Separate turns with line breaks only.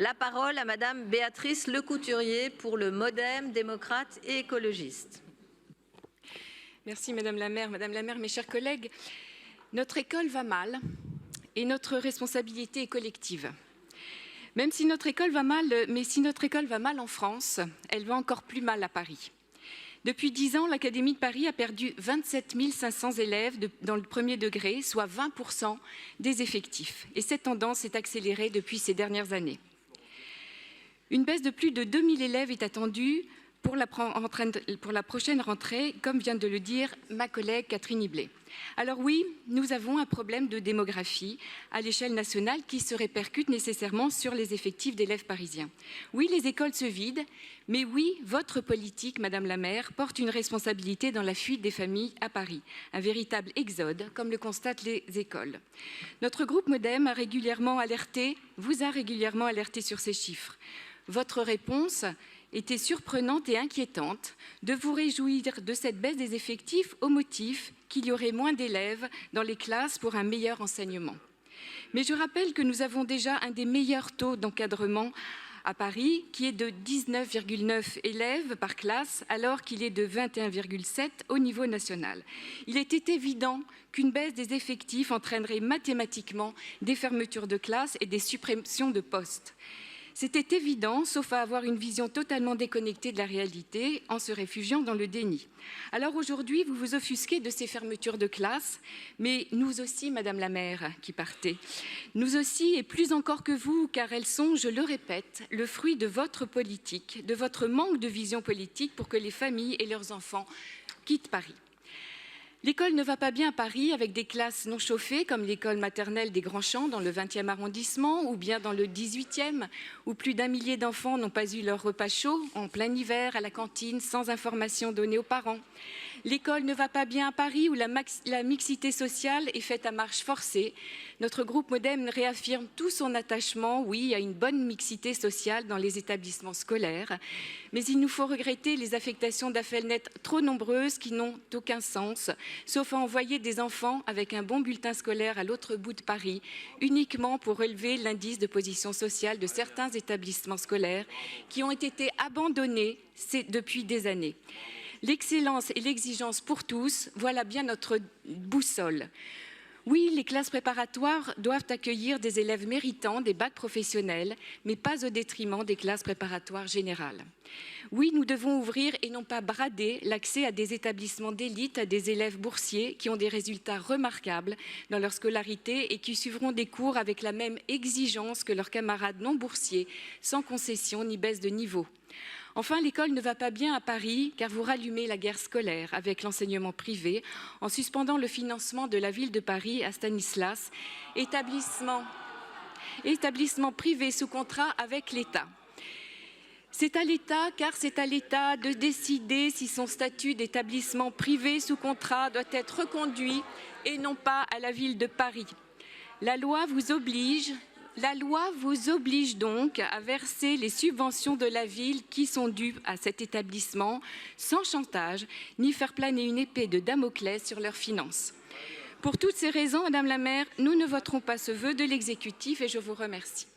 La parole à Madame Béatrice Lecouturier pour le MoDem, démocrate et écologiste.
Merci Madame la maire, mes chers collègues. Notre école va mal et notre responsabilité est collective. Même si notre école va mal, si notre école va mal en France, elle va encore plus mal à Paris. Depuis 10 ans, l'Académie de Paris a perdu 27 500 élèves dans le premier degré, soit 20% des effectifs. Et cette tendance s'est accélérée depuis ces dernières années. Une baisse de plus de 2000 élèves est attendue pour la prochaine rentrée, comme vient de le dire ma collègue Catherine Hiblet. Alors oui, nous avons un problème de démographie à l'échelle nationale qui se répercute nécessairement sur les effectifs d'élèves parisiens. Oui, les écoles se vident, mais oui, votre politique, Madame la maire, porte une responsabilité dans la fuite des familles à Paris. Un véritable exode, comme le constatent les écoles. Notre groupe MoDem vous a régulièrement alerté sur ces chiffres. Votre réponse était surprenante et inquiétante de vous réjouir de cette baisse des effectifs au motif qu'il y aurait moins d'élèves dans les classes pour un meilleur enseignement. Mais je rappelle que nous avons déjà un des meilleurs taux d'encadrement à Paris, qui est de 19,9 élèves par classe, alors qu'il est de 21,7 au niveau national. Il était évident qu'une baisse des effectifs entraînerait mathématiquement des fermetures de classes et des suppressions de postes. C'était évident, sauf à avoir une vision totalement déconnectée de la réalité, en se réfugiant dans le déni. Alors aujourd'hui, vous vous offusquez de ces fermetures de classe, mais nous aussi, Madame la maire, qui partez. Nous aussi, et plus encore que vous, car elles sont, je le répète, le fruit de votre politique, de votre manque de vision politique pour que les familles et leurs enfants quittent Paris. L'école ne va pas bien à Paris avec des classes non chauffées comme l'école maternelle des Grands Champs dans le 20e arrondissement ou bien dans le 18e où plus d'1 millier d'enfants n'ont pas eu leur repas chaud en plein hiver à la cantine sans information donnée aux parents. L'école ne va pas bien à Paris où la mixité sociale est faite à marche forcée. Notre groupe MoDem réaffirme tout son attachement, oui, à une bonne mixité sociale dans les établissements scolaires. Mais il nous faut regretter les affectations d'Affelnet trop nombreuses qui n'ont aucun sens, sauf à envoyer des enfants avec un bon bulletin scolaire à l'autre bout de Paris, uniquement pour relever l'indice de position sociale de certains établissements scolaires qui ont été abandonnés depuis des années. L'excellence et l'exigence pour tous, voilà bien notre boussole. Oui, les classes préparatoires doivent accueillir des élèves méritants des bacs professionnels, mais pas au détriment des classes préparatoires générales. Oui, nous devons ouvrir et non pas brader l'accès à des établissements d'élite à des élèves boursiers qui ont des résultats remarquables dans leur scolarité et qui suivront des cours avec la même exigence que leurs camarades non boursiers, sans concession ni baisse de niveau. Enfin, l'école ne va pas bien à Paris car vous rallumez la guerre scolaire avec l'enseignement privé en suspendant le financement de la ville de Paris à Stanislas, établissement privé sous contrat avec l'État. C'est à l'État, car c'est à l'État de décider si son statut d'établissement privé sous contrat doit être reconduit et non pas à la ville de Paris. La loi vous oblige donc à verser les subventions de la ville qui sont dues à cet établissement sans chantage, ni faire planer une épée de Damoclès sur leurs finances. Pour toutes ces raisons, Madame la maire, nous ne voterons pas ce vœu de l'exécutif et je vous remercie.